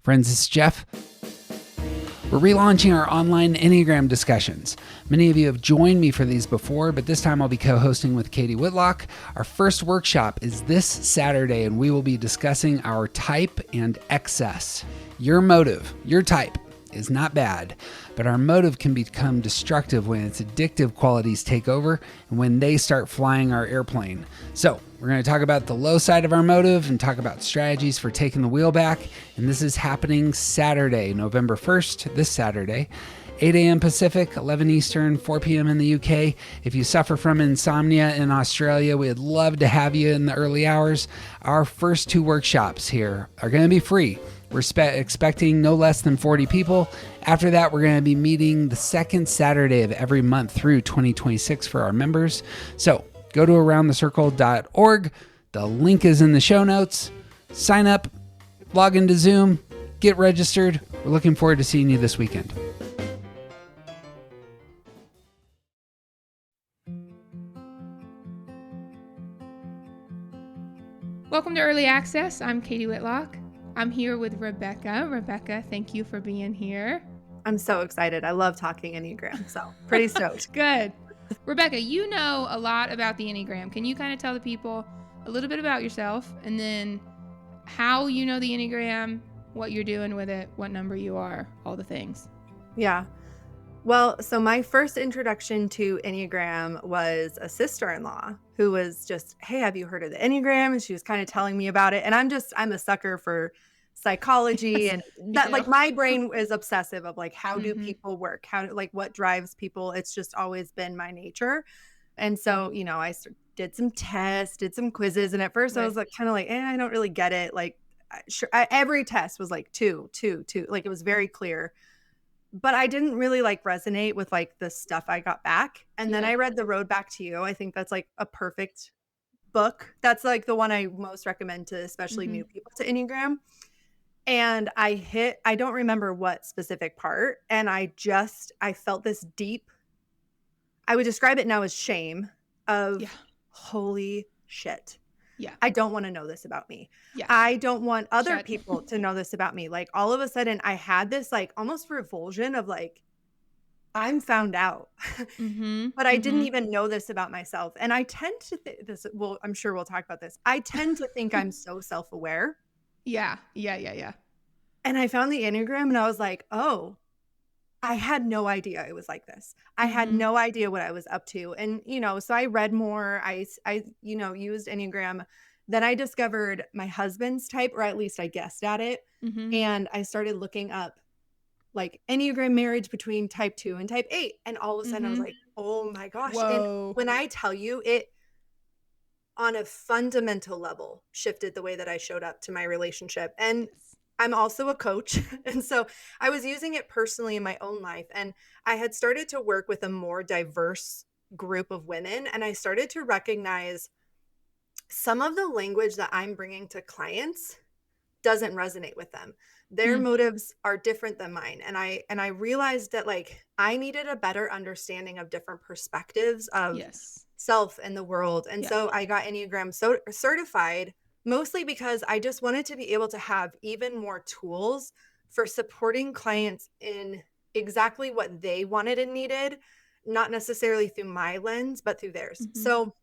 Friends, this is Jeff. We're relaunching our online Enneagram discussions. Many of you have joined me for these before, but this time I'll be co-hosting with Katie Whitlock. Our first workshop is this Saturday, and we will be discussing our type and excess. Your motive, your type, is not bad, but our motive can become destructive when its addictive qualities take over and when they start flying our airplane. So we're going to talk about the low side of our motive and talk about strategies for taking the wheel back. And this is happening Saturday, November 1st, this Saturday, 8 a.m. Pacific, 11 Eastern, 4 p.m. in the UK. If you suffer from insomnia in Australia, we'd love to have you in the early hours. Our first two workshops here are going to be free. We're expecting no less than 40 people. After that, we're going to be meeting the second Saturday of every month through 2026 for our members. So go to aroundthecircle.org. The link is in the show notes. Sign up, log into Zoom, get registered. We're looking forward to seeing you this weekend. Welcome to Early Access. I'm Katie Whitlock. I'm here with Rebecca. Rebecca, thank you for being here. I'm so excited. I love talking Enneagram, so pretty stoked. Good. Rebecca, you know a lot about the Enneagram. Can you kind of tell the people a little bit about yourself and then how you know the Enneagram, what you're doing with it, what number you are, all the things? Yeah. Well, so my first introduction to Enneagram was a sister-in-law who was just, hey, have you heard of the Enneagram? And she was kind of telling me about it. And I'm a sucker for psychology and that, like, my brain is obsessive of like, how do people work? What drives people? It's just always been my nature. And so, I did some tests, did some quizzes. And at first I was like, kind of like, I don't really get it. Like, every test was like two. Like, it was very clear. But I didn't really resonate with the stuff I got back. And then I read The Road Back to You. I think that's like a perfect book. That's like the one I most recommend to especially new people to Enneagram. And I don't remember what specific part. And I felt this deep, I would describe it now as shame of holy shit. Yeah. I don't want to know this about me. Yeah. I don't want other people to know this about me. Like, all of a sudden I had this almost revulsion of I'm found out, but I didn't even know this about myself. And I tend to I'm sure we'll talk about this. I tend to think I'm so self-aware. Yeah. And I found the Enneagram and I was like, oh, I had no idea it was like this. I had no idea what I was up to. And, so I read more, I used Enneagram. Then I discovered my husband's type, or at least I guessed at it. And I started looking up Enneagram marriage between type 2 and type 8. And all of a sudden I was like, oh my gosh. Whoa. And when I tell you, it on a fundamental level shifted the way that I showed up to my relationship. And I'm also a coach. And so I was using it personally in my own life. And I had started to work with a more diverse group of women. And I started to recognize some of the language that I'm bringing to clients doesn't resonate with them. Their motives are different than mine. And I realized that I needed a better understanding of different perspectives of self and the world. And so I got Enneagram certified, mostly because I just wanted to be able to have even more tools for supporting clients in exactly what they wanted and needed, not necessarily through my lens, but through theirs. So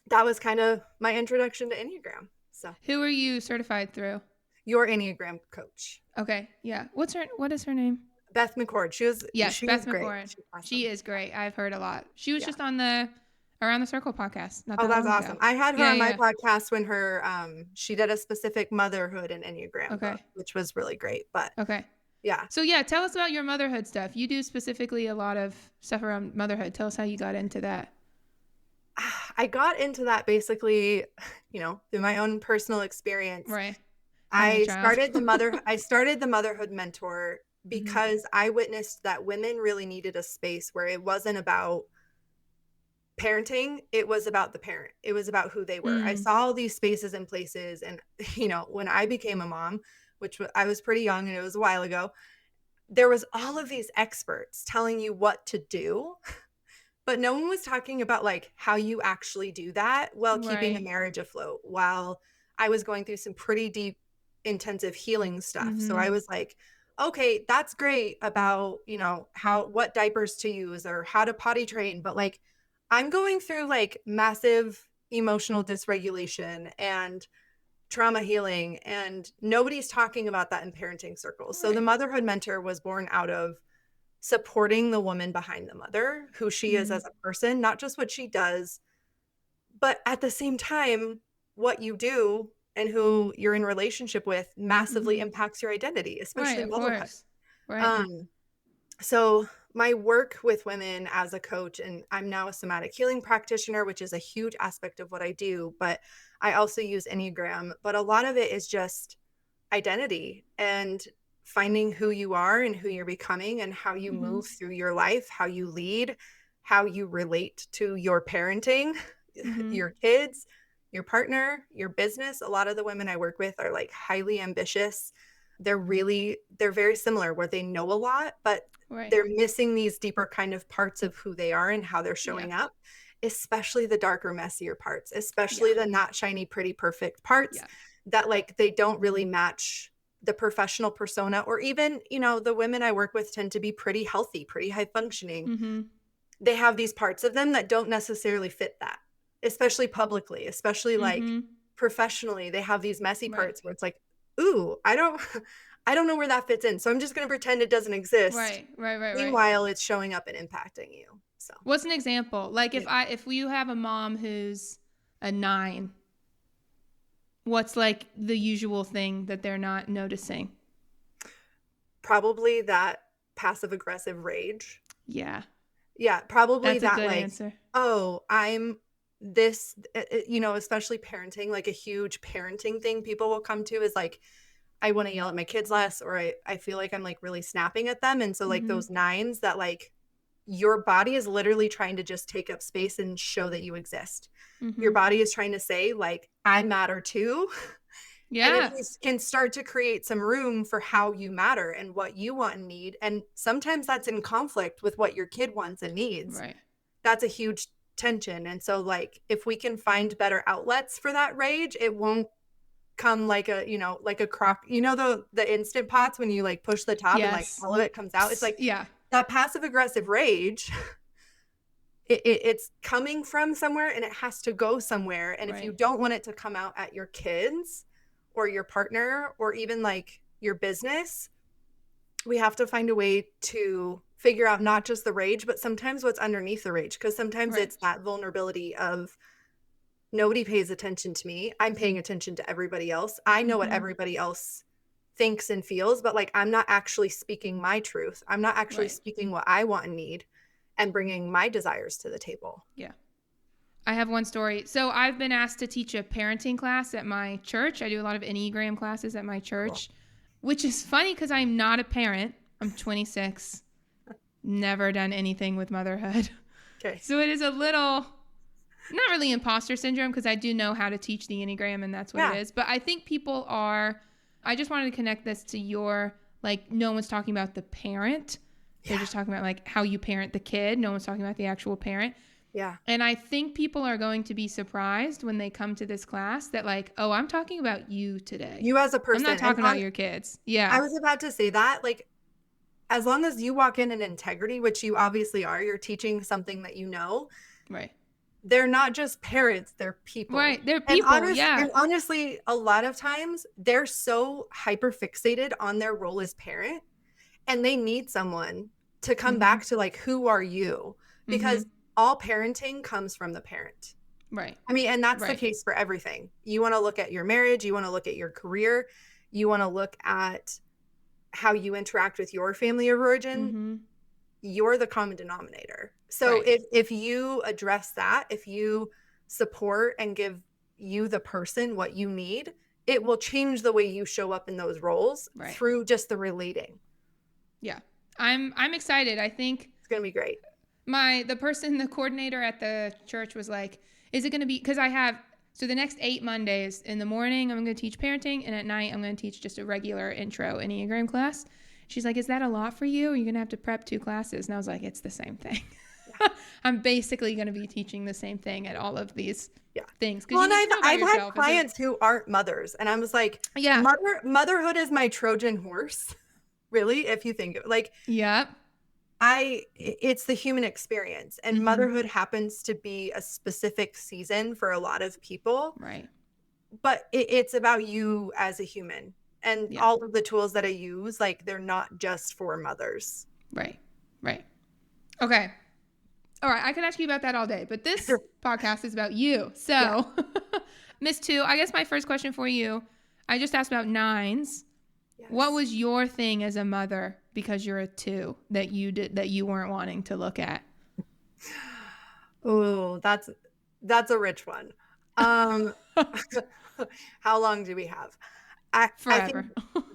that was kind of my introduction to Enneagram. So who are you certified through? Your Enneagram coach. Okay. Yeah. What is her name? Beth McCord. Beth McCord. Awesome. She is great. I've heard a lot. She was just on the Around the Circle podcast. That's awesome. I had her on my podcast when she did a specific motherhood and Enneagram book, which was really great. But yeah. So tell us about your motherhood stuff. You do specifically a lot of stuff around motherhood. Tell us how you got into that. I got into that basically, through my own personal experience. Right. I started the Motherhood Mentor because I witnessed that women really needed a space where it wasn't about parenting. It was about the parent. It was about who they were. I saw all these spaces and places. And, when I became a mom, which I was pretty young and it was a while ago, there was all of these experts telling you what to do, but no one was talking about how you actually do that while keeping a marriage afloat, while I was going through some pretty deep intensive healing stuff. So Mm-hmm. I was like, okay, that's great about, what diapers to use or how to potty train. But like, I'm going through like massive emotional dysregulation and trauma healing, and nobody's talking about that in parenting circles. So the Right. Motherhood Mentor was born out of supporting the woman behind the mother, who she is Mm-hmm. as a person, not just what she does, but at the same time, what you do and who you're in relationship with massively Mm-hmm. impacts your identity, Right, especially of motherhood. course. Right. Um, so my work with women as a coach, and I'm now a somatic healing practitioner, which is a huge aspect of what I do, but I also use Enneagram, but a lot of it is just identity and finding who you are and who you're becoming and how you Mm-hmm. move through your life, how you lead, how you relate to your parenting, Mm-hmm. your kids, your partner, your business. A lot of the women I work with are like highly ambitious. They're very similar where they know a lot, but Right. they're missing these deeper kind of parts of who they are and how they're Yeah. showing up, especially the darker, messier parts, especially Yeah. the not shiny, pretty, perfect parts Yeah. that like they don't really match the professional persona. Or even, the women I work with tend to be pretty healthy, pretty high functioning. Mm-hmm. They have these parts of them that don't necessarily fit that, especially publicly, especially like Mm-hmm. professionally. They have these messy Right. parts where it's like, ooh, I don't I don't know where that fits in. So I'm just going to pretend it doesn't exist. Right. Right. Right. Right. Meanwhile, it's showing up and impacting you. So, What's an example? Like yeah. if you have a mom who's a 9, what's like the usual thing that they're not noticing? Probably that passive aggressive rage. Yeah. Yeah, probably That's a that, good like, answer. oh, I'm this, especially parenting, like a huge parenting thing people will come to is like, I want to yell at my kids less, or I feel like I'm like really snapping at them. And so like Mm-hmm. those 9s that like your body is literally trying to just take up space and show that you exist. Your Mm-hmm. body is trying to say like, I matter too. And if Yeah. we can start to create some room for how you matter and what you want and need, and sometimes that's in conflict with what your kid wants and needs, Right. that's a huge tension. And so like if we can find better outlets for that rage, it won't come like like a crock, the instant pots when you like push the top and like Yes. all of it comes out. It's Psst. like Yeah. that passive aggressive rage. It's coming from somewhere and it has to go somewhere. And if you Right. don't want it to come out at your kids or your partner or even like your business, we have to find a way to figure out not just the rage, but sometimes what's underneath the rage. Because sometimes Right. it's that vulnerability of nobody pays attention to me. I'm paying attention to everybody else. I know what Mm-hmm. everybody else thinks and feels, but like I'm not actually speaking my truth. I'm not actually Right. speaking what I want and need and bringing my desires to the table. Yeah. I have one story. So I've been asked to teach a parenting class at my church. I do a lot of Enneagram classes at my Cool. church, which is funny because I'm not a parent. I'm 26, never done anything with motherhood. Okay. So it is a little, not really imposter syndrome because I do know how to teach the Enneagram and that's what Yeah. it is. But I think people are, I just wanted to connect this to your, like, no one's talking about the parent. They're Yeah. just talking about like how you parent the kid. No one's talking about the actual parent. Yeah. And I think people are going to be surprised when they come to this class that like, oh, I'm talking about you today. You as a person. I'm not talking about your kids. Yeah. I was about to say that, like, as long as you walk in integrity, which you obviously are, you're teaching something that you know. Right. They're not just parents, they're people. Right. They're And people. Yeah. honestly, a lot of times they're so hyper fixated on their role as parent, and they need someone to come Mhm. back to like, who are you? Because Mhm. all parenting comes from the parent. Right. I mean, and that's the Right. case for everything. You want to look at your marriage, you want to look at your career, you want to look at how you interact with your family of origin. Mhm. You're the common denominator. So Right. if you address that, if you support and give you the person what you need, it will change the way you show up in those roles Right. through just the relating. Yeah. I'm excited. I think It's going to be great. the coordinator at the church was like, is it going to be, because so the next 8 Mondays in the morning, I'm going to teach parenting. And at night, I'm going to teach just a regular intro Enneagram class. She's like, is that a lot for you? You're going to have to prep 2 classes. And I was like, it's the same thing. Yeah. I'm basically going to be teaching the same thing at all of these things. Well, and I've had yourself. clients who aren't mothers, and I was like, motherhood is my Trojan horse. Really, if you think like, it's the human experience, and motherhood happens to be a specific season for a lot of people. Right. But it's about you as a human, and all of the tools that I use, like, they're not just for mothers. Right. Right. Okay. All right. I could ask you about that all day, but this podcast is about you. So Miss 2, I guess my first question for you, I just asked about 9s. Yes. What was your thing as a mother, because you're a 2, that you weren't wanting to look at? Oh, that's a rich one. How long do we have? Forever. I think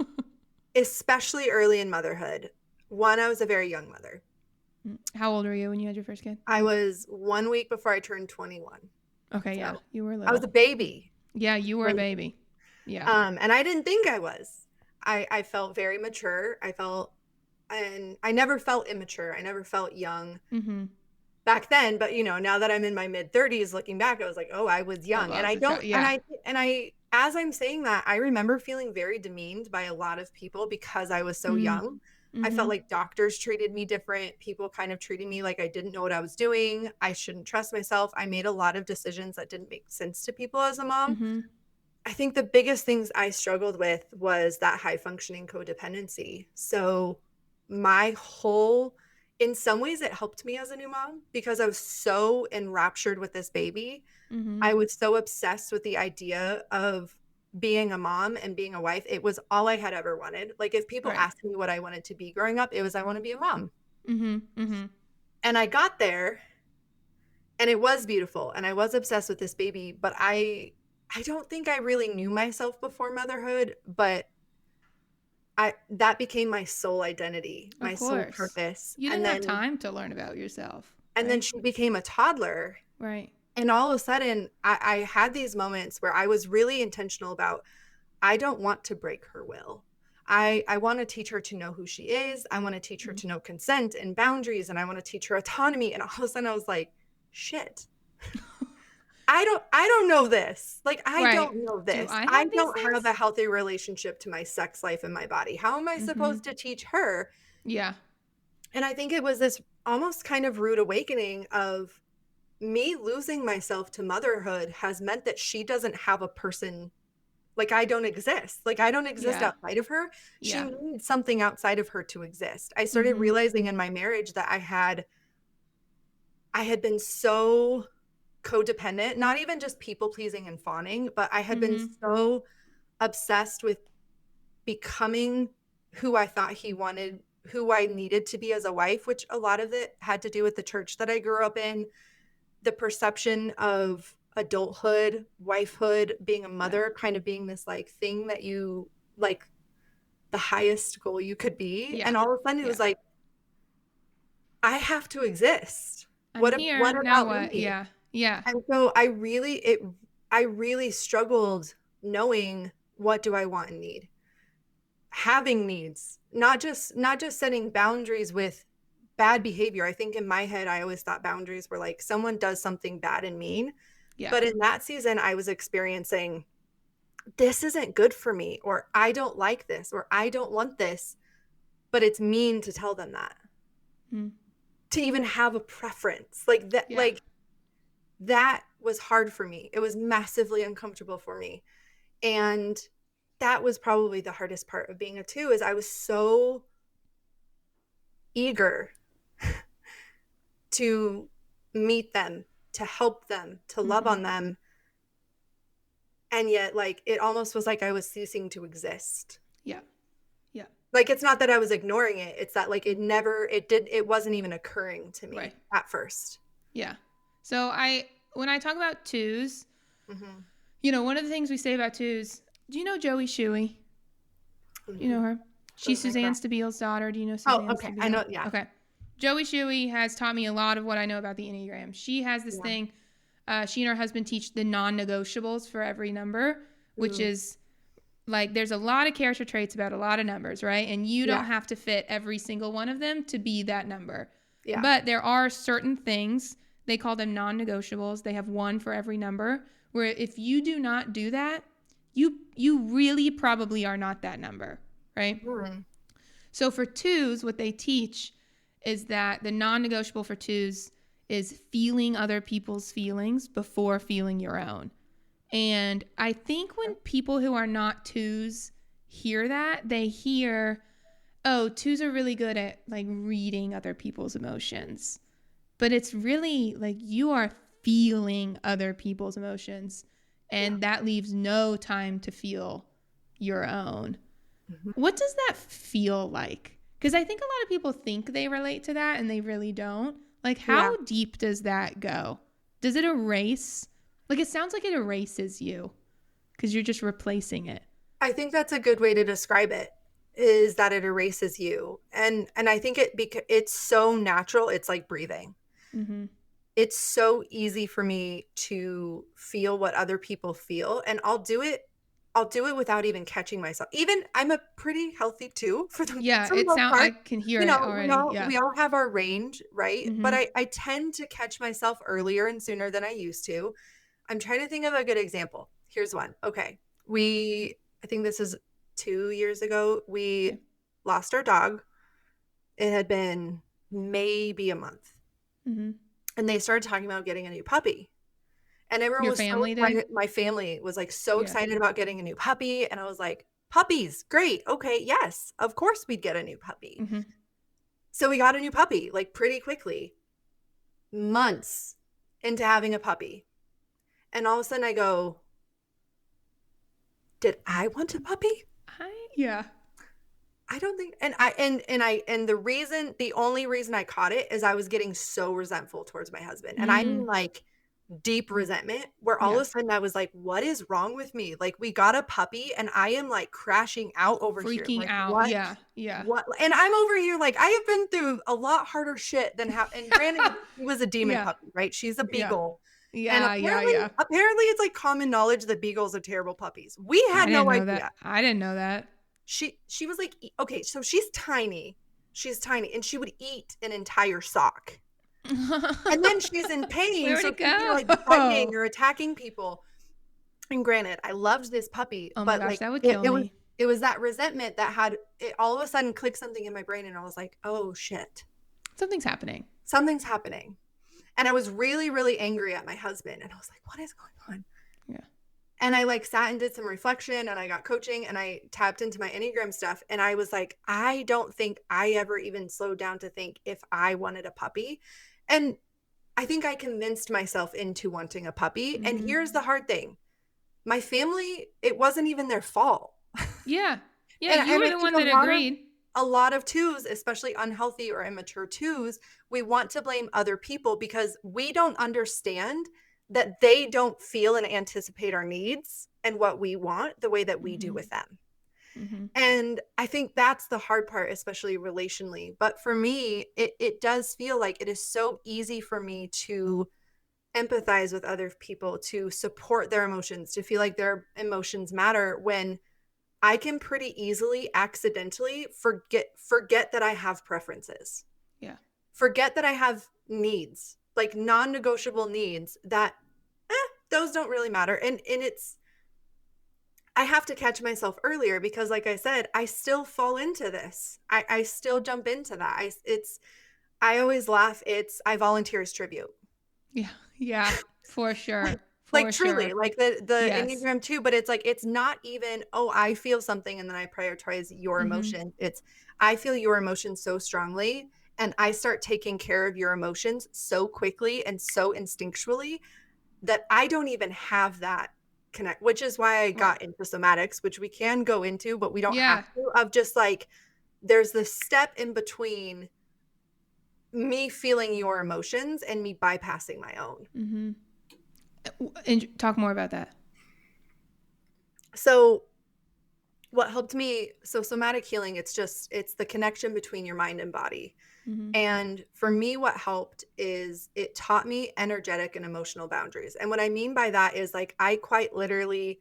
especially early in motherhood. One, I was a very young mother. How old were you when you had your first kid? I was 1 week before I turned 21. Okay, so you were little. I was a baby. Yeah, you were a baby. Yeah. And I didn't think I was. I felt very mature. And I never felt immature. I never felt young back then. But now that I'm in my mid 30s, looking back, I was like, oh, I was young. And I don't. And I, as I'm saying that, I remember feeling very demeaned by a lot of people because I was so young. I felt like doctors treated me different. People kind of treated me like I didn't know what I was doing. I shouldn't trust myself. I made a lot of decisions that didn't make sense to people as a mom. I think the biggest things I struggled with was that high functioning codependency. So in some ways it helped me as a new mom because I was so enraptured with this baby. I was so obsessed with the idea of being a mom and being a wife. It was all I had ever wanted. Like, if people asked me what I wanted to be growing up, it was, I want to be a mom. And I got there and it was beautiful and I was obsessed with this baby, but I don't think I really knew myself before motherhood, but that became my soul identity, my soul purpose. You didn't have time to learn about yourself. And then she became a toddler. Right. And all of a sudden, I had these moments where I was really intentional about, I don't want to break her will. I want to teach her to know who she is. I want to teach her to know consent and boundaries, and I want to teach her autonomy. And all of a sudden, I was like, shit. I don't know this. Like, I don't know this. I don't have a healthy relationship to my sex life and my body. How am I supposed to teach her? Yeah. And I think it was this almost kind of rude awakening of me losing myself to motherhood has meant that she doesn't have a person. Like, I don't exist. Like, I don't exist outside of her. She needs something outside of her to exist. I started realizing in my marriage that I had been so codependent, not even just people pleasing and fawning, but I had been so obsessed with becoming who I thought he wanted, who I needed to be as a wife, which a lot of it had to do with the church that I grew up in, the perception of adulthood, wifehood, being a mother, kind of being this like thing that you like, the highest goal you could be. And all of a sudden it was like, I have to exist. What about me? Yeah. And so I really struggled knowing, what do I want and need? Having needs, not just setting boundaries with bad behavior. I think in my head, I always thought boundaries were like someone does something bad and mean. Yeah. But in that season, I was experiencing, this isn't good for me, or I don't like this, or I don't want this. But it's mean to tell them that. To even have a preference like that, like that was hard for me. It was massively uncomfortable for me. And that was probably the hardest part of being a 2, is I was so eager to meet them, to help them, to love on them. And yet, like, it almost was like I was ceasing to exist. Yeah. Like, it's not that I was ignoring it. It's that, like, it wasn't even occurring to me at first. Yeah. So when I talk about 2s, one of the things we say about 2s, do you know Joey Shuey? Do you know her? She's Suzanne Stabile's daughter. Do you know Suzanne? Oh, okay. Stabile? I know. Yeah. Okay. Joey Shuey has taught me a lot of what I know about the Enneagram. She has this thing. She and her husband teach the non-negotiables for every number, which is like, there's a lot of character traits about a lot of numbers, right? And you don't have to fit every single one of them to be that number. Yeah. But there are certain things, they call them non-negotiables. They have one for every number, where if you do not do that, you really probably are not that number, right? Mm. So for twos, what they teach is that the non-negotiable for twos is feeling other people's feelings before feeling your own. And I think when people who are not twos hear that, they hear, oh, twos are really good at like reading other people's emotions. But it's really like you are feeling other people's emotions, and that leaves no time to feel your own. Mhm. What does that feel like? Because I think a lot of people think they relate to that and they really don't. Like, how deep does that go? Does it erase? Like, it sounds like it erases you because you're just replacing it. I think that's a good way to describe it, is that it erases you. And I think it's so natural. It's like breathing. Mm-hmm. It's so easy for me to feel what other people feel, and I'll do it without even catching myself. Even I'm a pretty healthy two for the Yeah, most I part. can hear You it know, already. Yeah. we all have our range, right? Mm-hmm. But I tend to catch myself earlier and sooner than I used to. I'm trying to think of a good example. Here's one. Okay. I think this is 2 years ago, we Okay. lost our dog. It had been maybe a month. Mm-hmm. And they started talking about getting a new puppy. And everyone Your was so family did? excited. My family was like so Yeah. excited about getting a new puppy. And I was like, puppies, great. Okay, yes, of course we'd get a new puppy. Mm-hmm. So we got a new puppy like pretty quickly, months into having a puppy. And all of a sudden I go, did I want a puppy? Yeah. I don't think, and the only reason I caught it is I was getting so resentful towards my husband. And I mean like deep resentment, where all Yeah. of a sudden I was like, what is wrong with me? Like, we got a puppy and I am like crashing out over here. Freaking Like, out. what? Yeah. Yeah. What? And I'm over here like, I have been through a lot harder shit than and granted, she was a demon Yeah. puppy, right? She's a Yeah. beagle. And Yeah. Yeah. Yeah. apparently it's like common knowledge that beagles are terrible puppies. We had I didn't no know idea. that. I didn't know that. She was like, okay, so she's tiny. She's tiny, and she would eat an entire sock. And then she's in pain, Where would so it she'd be like go? biting or attacking people. And granted, I loved this puppy, Oh my but gosh, like that would kill me. it was that resentment that had it all of a sudden clicked something in my brain, and I was like, oh shit, Something's happening. something's happening. And I was really, really angry at my husband, and I was like, what is going on? Yeah. And I like sat and did some reflection, and I got coaching, and I tapped into my Enneagram stuff. And I was like, I don't think I ever even slowed down to think if I wanted a puppy. And I think I convinced myself into wanting a puppy. Mm-hmm. And here's the hard thing. My family, it wasn't even their fault. Yeah. Yeah. And You were I the think one that agreed. a lot of twos, especially unhealthy or immature twos, we want to blame other people because we don't understand that they don't feel and anticipate our needs and what we want the way that we do with them. Mm-hmm. And I think that's the hard part, especially relationally. But for me, it does feel like it is so easy for me to empathize with other people, to support their emotions, to feel like their emotions matter, when I can pretty easily accidentally forget that I have preferences. Yeah. Forget that I have needs, like non-negotiable needs that those don't really matter. And I have to catch myself earlier because like I said, I still fall into this. I still jump into that. I always laugh. I volunteer as tribute. Yeah. Yeah. For sure. Like truly, Sure. like the Yes. Enneagram too, but it's like, it's not even, oh, I feel something and then I prioritize your Mm-hmm. emotion. It's, I feel your emotion so strongly and I start taking care of your emotions so quickly and so instinctually that I don't even have that connect, which is why I got into somatics, which we can go into, but we don't have to, of just like, there's this step in between me feeling your emotions and me bypassing my own. Mm-hmm. And talk more about that. So what helped me, so somatic healing, it's the connection between your mind and body. Mm-hmm. And for me, what helped is it taught me energetic and emotional boundaries. And what I mean by that is like, I quite literally,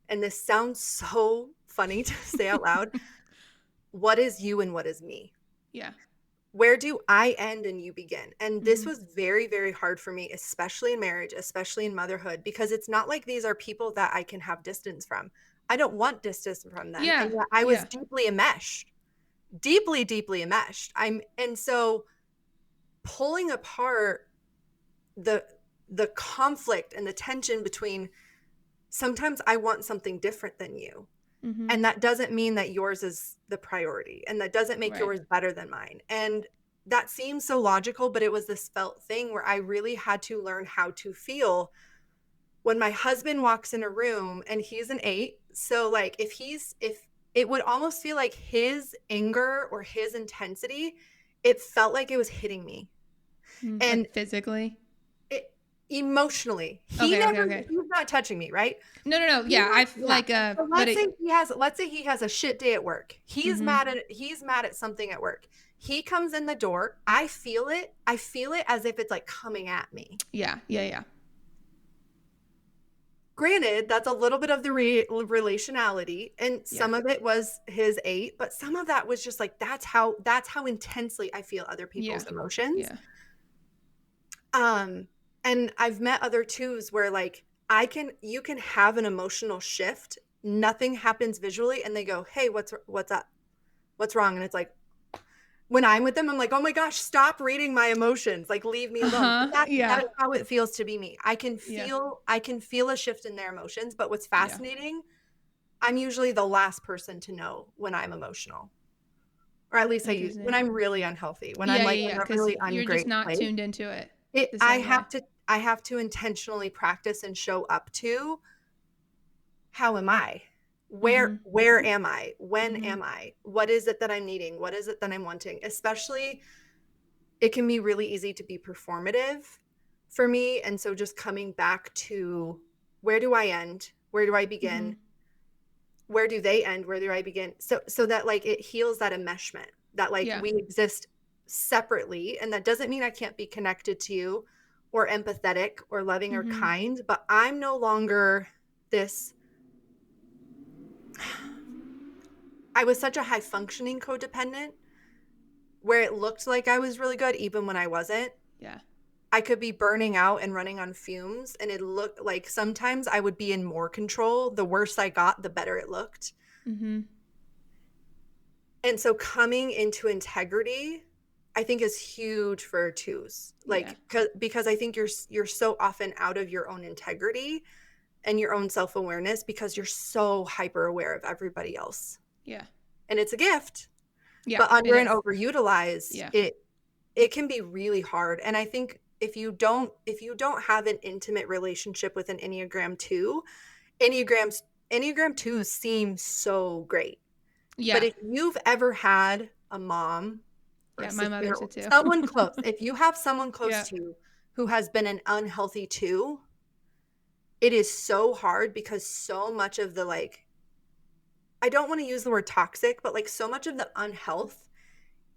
and this sounds so funny to say out loud, what is you and what is me? Yeah. where do I end and you begin? And this Mm-hmm. was very, very hard for me, especially in marriage, especially in motherhood, because it's not like these are people that I can have distance from. I don't want distance from them. Yeah. And yet I was Yeah. deeply enmeshed, deeply, deeply enmeshed. And so pulling apart the conflict and the tension between, sometimes I want something different than you. Mm-hmm. And that doesn't mean that yours is the priority. And that doesn't make Right. yours better than mine. And that seems so logical, but it was this felt thing where I really had to learn how to feel when my husband walks in a room, and he's an 8. So like if it would almost feel like his anger or his intensity, it felt like it was hitting me. And Like physically. it, emotionally, Okay. Okay. Okay. he's not touching me, right? No. He Yeah. has- I've yeah. So but let's say he has a shit day at work. He's Mhm. mad at something at work. He comes in the door. I feel it. I feel it as if it's like coming at me. Yeah. Yeah. Yeah. Granted, that's a little bit of the relationality, and some Yeah. of it was his 8, but some of that was just like that's how intensely I feel other Yeah. people's emotions. Yeah. And I've met other 2s where like you can have an emotional shift, nothing happens visually, and they go, "Hey, what's up? What's wrong?" And it's like, when I'm with them, I'm like, "Oh my gosh, stop reading my emotions. Like, leave me alone." But that Yeah. is how it feels to be me. Yeah. I can feel a shift in their emotions, but what's Yeah. fascinating, I'm usually the last person to know when I'm emotional. Or at least when Interesting. I'm really unhealthy, when I'm Yeah. like Yeah. in Yeah. a Because really you're just ungreat not place. tuned into it the same way. I have to intentionally practice and show up to, how am I? Mhm. Where am I? When Mhm. am I? What is it that I'm needing? What is it that I'm wanting? Especially, it can be really easy to be performative for me. And so just coming back to, where do I end? Where do I begin? Mhm. Where do they end? Where do I begin? So that like it heals that enmeshment, that like Yeah. we exist separately. And that doesn't mean I can't be connected to you or empathetic or loving or Mhm. kind, but I'm no longer this. I was such a high functioning codependent where it looked like I was really good even when I wasn't. Yeah. I could be burning out and running on fumes, and it looked like sometimes I would be in more control. The worse I got, the better it looked. Mhm. And so coming into integrity, I think, is huge for 2s. Yeah. Like, because I think you're so often out of your own integrity and your own self-awareness because you're so hyper aware of everybody else. Yeah. And it's a gift, Yeah. but under It and is. overutilized, Yeah. it can be really hard. And I think if you don't have an intimate relationship with an Enneagram 2, Enneagram 2s seem so great. But Yeah. if you've ever had a mom or a Yeah. My sister mother's a or 2. someone close, if you have someone close Yeah. to you who has been an unhealthy 2, it is so hard because so much of the like, I don't want to use the word toxic, but like so much of the unhealth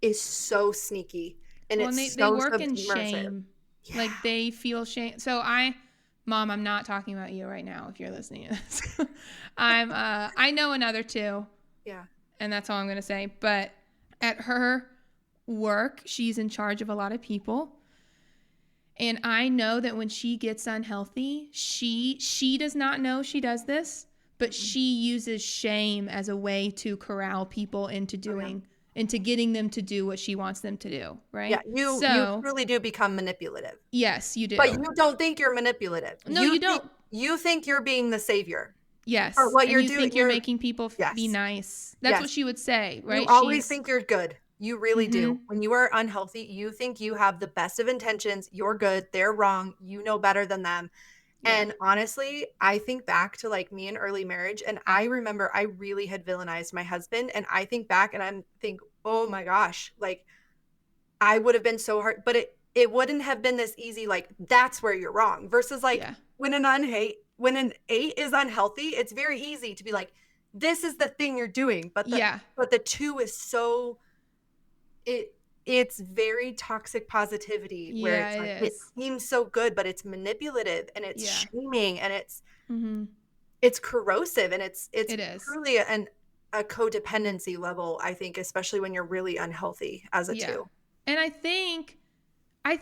is so sneaky and Well, and it's they so work in submersive. shame. Yeah. Like they feel shame. So Mom, I'm not talking about you right now if you're listening to this. I know another 2, Yeah. and that's all I'm going to say. But at her work, she's in charge of a lot of people. And I know that when she gets unhealthy, she does not know she does this, but she uses shame as a way to corral people into into getting them to do what she wants them to do, right? Yeah, you So, truly do become manipulative. yes, you But do. you don't think you're manipulative. No, you don't. You think you're being the savior. Or Yes. what And you're you doing, think you're making people be yes. nice. That's Yes. what she would say, You right? always think you're good. You really do. Mhm. When you are unhealthy, you think you have the best of intentions. You're good. They're wrong. You know better than them. Yeah. And honestly, I think back to like me in early marriage, and I remember I really had villainized my husband. And I think back and I think, oh my gosh, like I would have been so hard, but it wouldn't have been this easy. Like that's where you're wrong. Versus like Yeah. when an 8 is unhealthy, it's very easy to be like, this is the thing you're doing. But the 2 is so it's very toxic positivity where Yeah, it's like it it is. seems so good, but it's manipulative and it's Yeah. shaming and Mhm. it's corrosive and it's It is. truly a codependency level, I think, especially when you're really unhealthy as a Yeah. 2. And I think I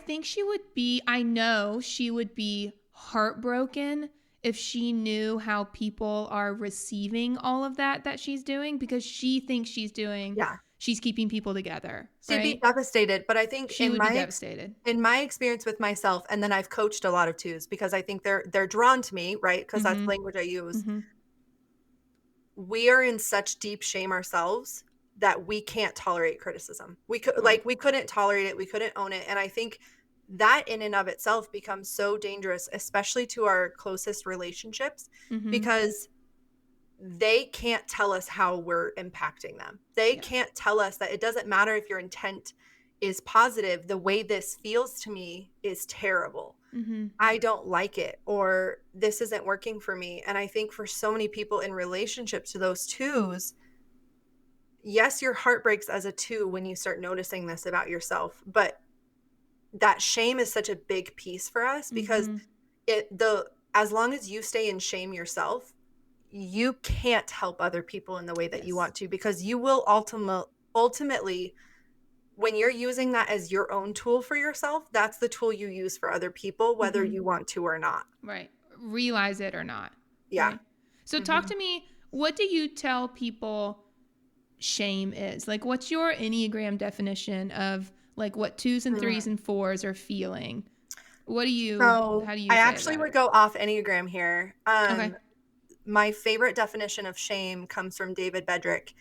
know she would be heartbroken if she knew how people are receiving all of that she's doing, because she thinks she's keeping people together, She'd be right? devastated. But I think She would be devastated. in my experience with myself, and then I've coached a lot of twos because I think they're drawn to me, right? Because that's the language I use. Mm-hmm. We are in such deep shame ourselves that we can't tolerate criticism. We could Right. we couldn't tolerate it. We couldn't own it. And I think that in and of itself becomes so dangerous, especially to our closest relationships, Mm-hmm. because they can't tell us how we're impacting them. They Yeah. can't tell us that it doesn't matter if your intent is positive. The way this feels to me is terrible. Mm-hmm. I don't like it, or this isn't working for me. And I think for so many people in relationships to those twos, yes, your heart breaks as a two when you start noticing this about yourself, but that shame is such a big piece for us because as long as you stay in shame yourself, you can't help other people in the way that you want to, because you will ultimately, when you're using that as your own tool for yourself, that's the tool you use for other people, whether you want to or not. Right. Realize it or not. Yeah. Right? So talk to me, what do you tell people shame is? Like, what's your Enneagram definition of like what 2s and 3s and 4s are feeling? How do you I say actually would go off Enneagram here. Okay. My favorite definition of shame comes from David Bedrick.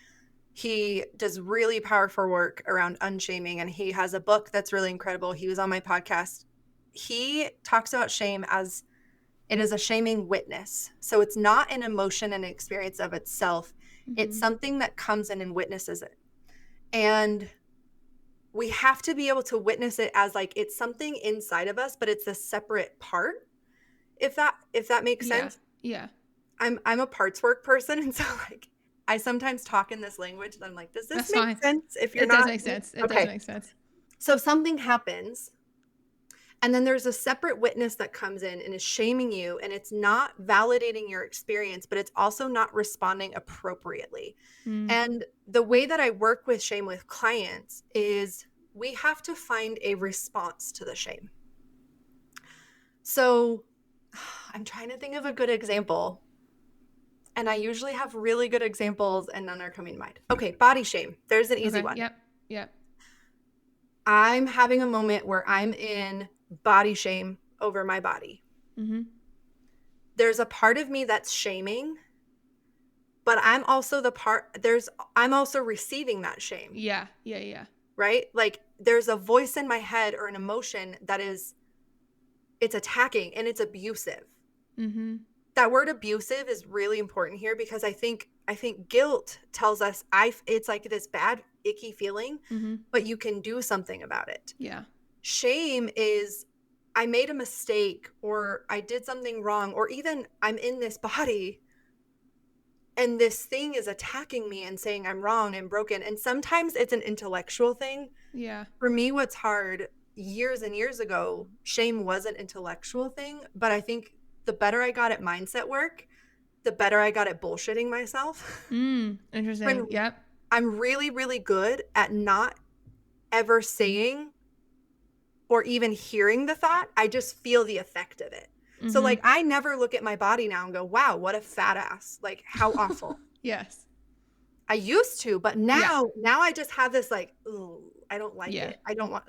He does really powerful work around unshaming, and he has a book that's really incredible. He was on my podcast. He talks about shame as it is a shaming witness. So it's not an emotion and experience of itself. It's something that comes in and witnesses it. And we have to be able to witness it as like it's something inside of us, but it's a separate part. If that makes sense. Yeah. I'm a parts work person, and so like I sometimes talk in this language and I'm like, does this make sense? If you're not, it does make sense. It does make sense. So something happens, and then there's a separate witness that comes in and is shaming you, and it's not validating your experience, but it's also not responding appropriately. And the way that I work with shame with clients is we have to find a response to the shame. So I'm trying to think of a good example. And I usually have really good examples and none are coming to mind. Okay, body shame. There's an easy one. Yep. I'm having a moment where I'm in body shame over my body. There's a part of me that's shaming, but I'm also I'm also receiving that shame. Yeah. Right? Like there's a voice in my head or an emotion that it's attacking and it's abusive. That word abusive is really important here because I think guilt tells us it's like this bad, icky feeling, but you can do something about it. Yeah. Shame is I made a mistake, or I did something wrong, or even I'm in this body and this thing is attacking me and saying I'm wrong and broken. And sometimes it's an intellectual thing. Yeah. For me, what's hard, years and years ago, shame was an intellectual thing, but I think the better I got at mindset work, the better I got at bullshitting myself. Interesting. Yep. I'm really, really good at not ever saying or even hearing the thought. I just feel the effect of it. So like I never look at my body now and go, wow, what a fat ass. Like how awful. Yes. I used to, but now I just have this like, ooh, I don't like it. I don't want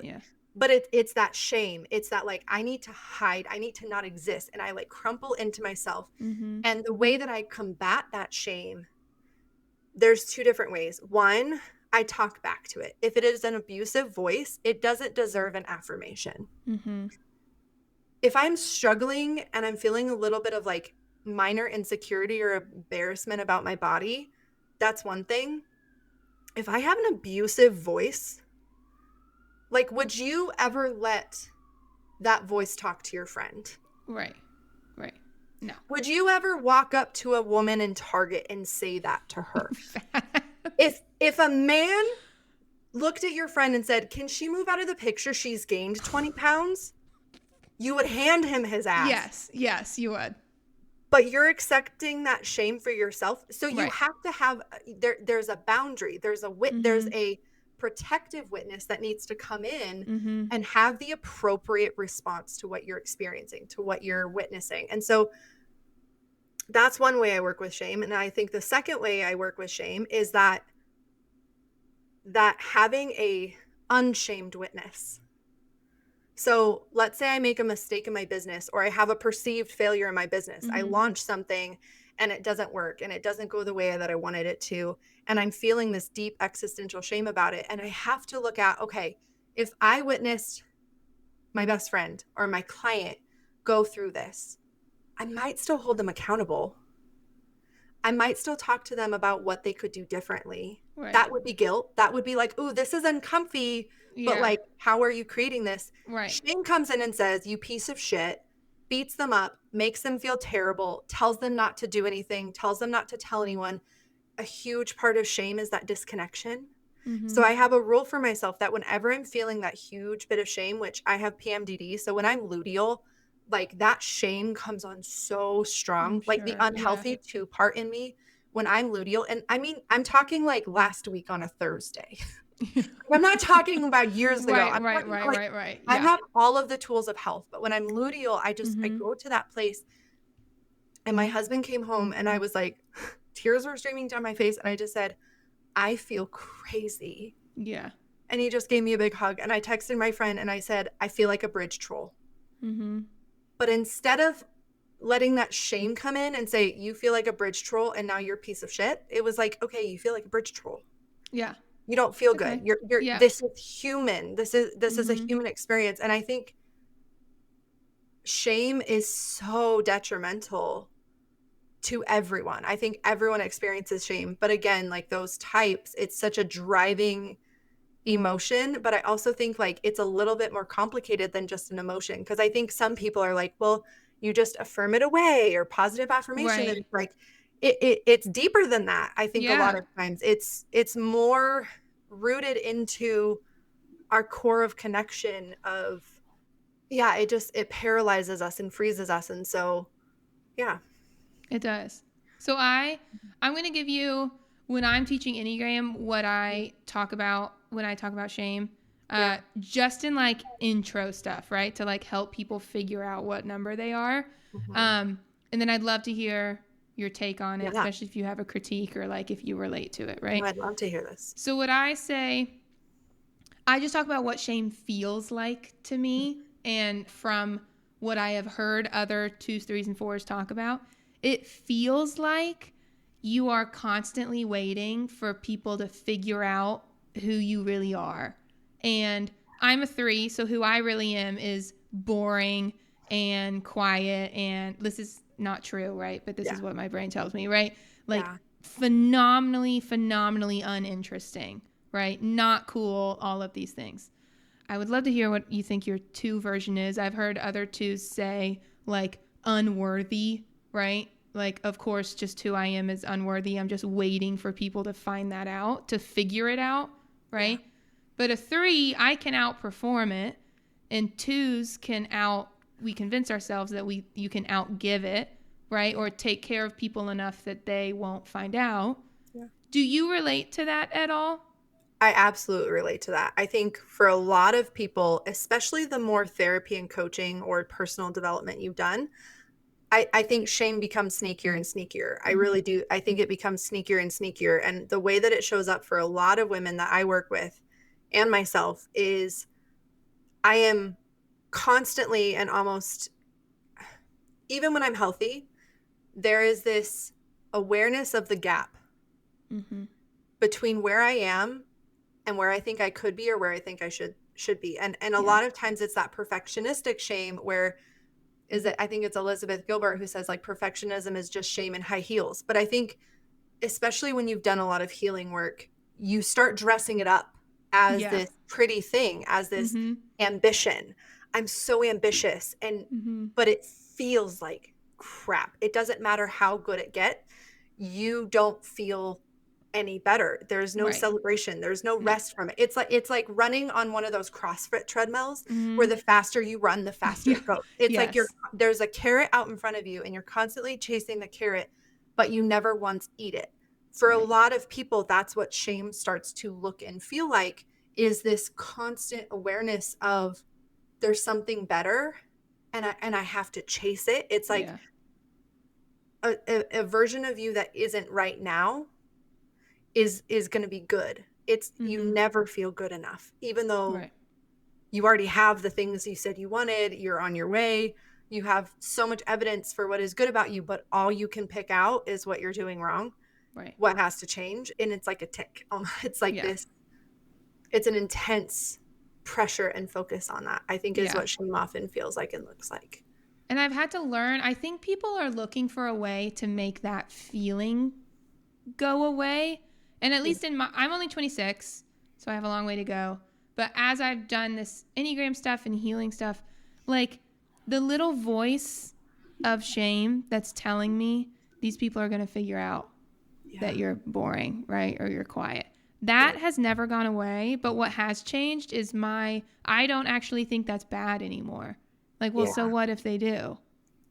But it's that shame. It's that like, I need to hide. I need to not exist. And I like crumple into myself. And the way that I combat that shame, there's two different ways. One, I talk back to it. If it is an abusive voice, it doesn't deserve an affirmation. If I'm struggling and I'm feeling a little bit of like minor insecurity or embarrassment about my body, that's one thing. If I have an abusive voice, like, would you ever let that voice talk to your friend? Right. No. Would you ever walk up to a woman in Target and say that to her? If a man looked at your friend and said, can she move out of the picture? She's gained 20 pounds. You would hand him his ass. Yes, you would. But you're accepting that shame for yourself. So you have to have, there's a boundary. There's a there's a protective witness that needs to come in Mm-hmm. and have the appropriate response to what you're experiencing, to what you're witnessing. And so that's one way I work with shame. And I think the second way I work with shame is that having a unshamed witness. So let's say I make a mistake in my business, or I have a perceived failure in my business. I launch something and it doesn't work and it doesn't go the way that I wanted it to. And I'm feeling this deep existential shame about it. And I have to look at, okay, if I witnessed my best friend or my client go through this, I might still hold them accountable. I might still talk to them about what they could do differently. Right. That would be guilt. That would be like, ooh, this is uncomfy, but Yeah. like, how are you creating this? Right. Shame comes in and says, you piece of shit, beats them up, makes them feel terrible, tells them not to do anything, tells them not to tell anyone. A huge part of shame is that disconnection. Mm-hmm. So I have a rule for myself that whenever I'm feeling that huge bit of shame, which I have PMDD, so when I'm luteal, like that shame comes on so strong, I'm like the sure. unhealthy two part in me when I'm luteal. And I mean, I'm talking like last week on a Thursday. I'm not talking about years ago. Right, I'm right, talking right, like right, right. I Yeah. have all of the tools of health, but when I'm luteal, I Mm-hmm. go to that place. And my husband came home and I was like, tears were streaming down my face. And I just said, I feel crazy. Yeah. And he just gave me a big hug. And I texted my friend and I said, I feel like a bridge troll. Mm-hmm. But instead of letting that shame come in and say, you feel like a bridge troll and now you're a piece of shit, it was like, okay, you feel like a bridge troll. Yeah. You don't feel Okay. good. You're Yeah. this is human. This is a Mm-hmm. human experience. And I think shame is so detrimental to everyone. I think everyone experiences shame. But again, like those types, it's such a driving emotion. But I also think like it's a little bit more complicated than just an emotion. Because I think some people are like, well, you just affirm it away or positive affirmation. Right. And it's like it's deeper than that. I think a lot Yeah. of times it's more rooted into our core of connection of it paralyzes us and freezes us. And so yeah. It does. So I'm going to give you, when I'm teaching Enneagram, what I talk about when I talk about shame, Yeah. just in like intro stuff, right? To like help people figure out what number they are. Mhm. And then I'd love to hear your take on it, Yeah. especially if you have a critique or like if you relate to it, right? I'd love to hear this. So what I say, I just talk about what shame feels like to me, and from what I have heard other 2s, 3s, and 4s talk about, it feels like you are constantly waiting for people to figure out who you really are. And I'm a 3, so who I really am is boring and quiet, and this is not true, right? But this is what my brain tells me, right? Like phenomenally uninteresting, right? Not cool, all of these things. I would love to hear what you think your 2 version is. I've heard other 2s say like unworthy, right? Like, of course, just who I am is unworthy. I'm just waiting for people to find that out, to figure it out, right? Yeah. But a 3, I can outperform it, and 2s we convince ourselves that you can outgive it, right? Or take care of people enough that they won't find out. Yeah. Do you relate to that at all? I absolutely relate to that. I think for a lot of people, especially the more therapy and coaching or personal development you've done, I think shame becomes sneakier and sneakier. I really do. I think it becomes sneakier and sneakier. And the way that it shows up for a lot of women that I work with and myself is I am constantly and almost, even when I'm healthy, there is this awareness of the gap between where I am and where I think I could be or where I think I should be. And a lot of times it's that perfectionistic shame where I think it's Elizabeth Gilbert who says like perfectionism is just shame in high heels. But I think especially when you've done a lot of healing work, you start dressing it up as this pretty thing, as this ambition. I'm so ambitious but it feels like crap. It doesn't matter how good it gets. You don't feel any better. There's no celebration. There's no rest from it. It's like running on one of those CrossFit treadmills where the faster you run, the faster it goes. It's like there's a carrot out in front of you and you're constantly chasing the carrot, but you never once eat it. For a lot of people, that's what shame starts to look and feel like, is this constant awareness of there's something better and I have to chase it. It's like a version of you that isn't right now is going to be good. It's you never feel good enough, even though you already have the things you said you wanted, you're on your way, you have so much evidence for what is good about you, but all you can pick out is what you're doing wrong. Right. What has to change. And it's like a tick. It's like this, it's an intense pressure and focus on that, I think, is what shame often feels like and looks like. And I've had to learn, I think people are looking for a way to make that feeling go away. And at least I'm only 26, so I have a long way to go. But as I've done this Enneagram stuff and healing stuff, like the little voice of shame that's telling me these people are going to figure out that you're boring, right? Or you're quiet. That has never gone away. But what has changed is I don't actually think that's bad anymore. Like, well, so what if they do?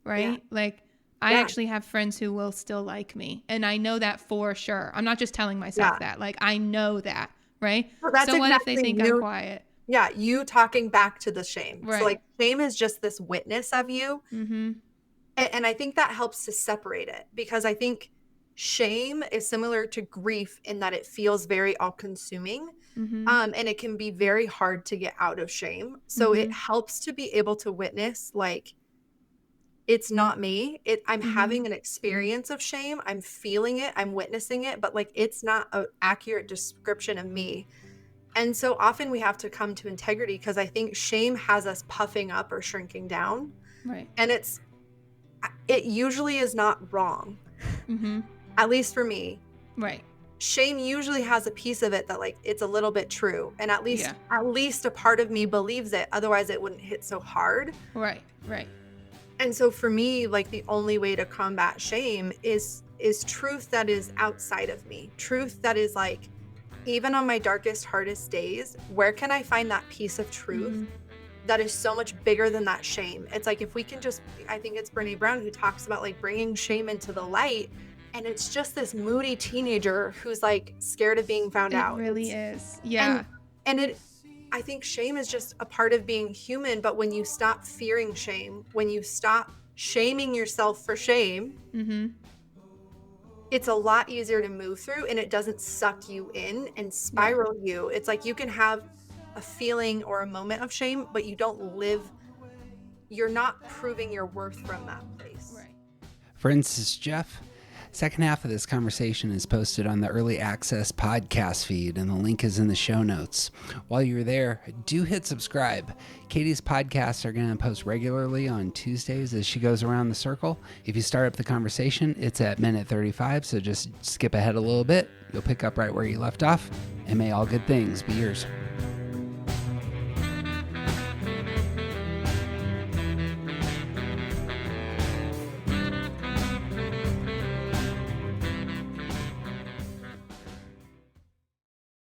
Right? Like, I actually have friends who will still like me. And I know that for sure. I'm not just telling myself that. Like, I know that. Right? Well, that's so what exactly if they think I'm quiet? Yeah, you talking back to the shame. Right. So like shame is just this witness of you. Mm-hmm. And I think that helps to separate it, because I think shame is similar to grief in that it feels very all-consuming. And it can be very hard to get out of shame. So it helps to be able to witness, like, it's not me. I'm having an experience of shame. I'm feeling it. I'm witnessing it. But like, it's not an accurate description of me. And so often we have to come to integrity, because I think shame has us puffing up or shrinking down. Right. And it usually is not wrong. At least for me. Right. Shame usually has a piece of it that, like, it's a little bit true. And at least a part of me believes it. Otherwise it wouldn't hit so hard. Right. Right. And so for me, like, the only way to combat shame is truth that is outside of me. Truth that is like, even on my darkest, hardest days, where can I find that piece of truth that is so much bigger than that shame? It's like, if we can just, I think it's Brene Brown who talks about like bringing shame into the light. And it's just this moody teenager who's like scared of being found out. It really is. Yeah. And I think shame is just a part of being human. But when you stop fearing shame, when you stop shaming yourself for shame, it's a lot easier to move through, and it doesn't suck you in and spiral you. It's like you can have a feeling or a moment of shame, but you don't live, you're not proving your worth from that place. Right. Friends, this is Jeff. Second half of this conversation is posted on the Early Access podcast feed, and the link is in the show notes. While you're there, do hit subscribe. Katie's podcasts are going to post regularly on Tuesdays as she goes around the circle. If you start up the conversation, it's at minute 35, so just skip ahead a little bit. You'll pick up right where you left off, and may all good things be yours.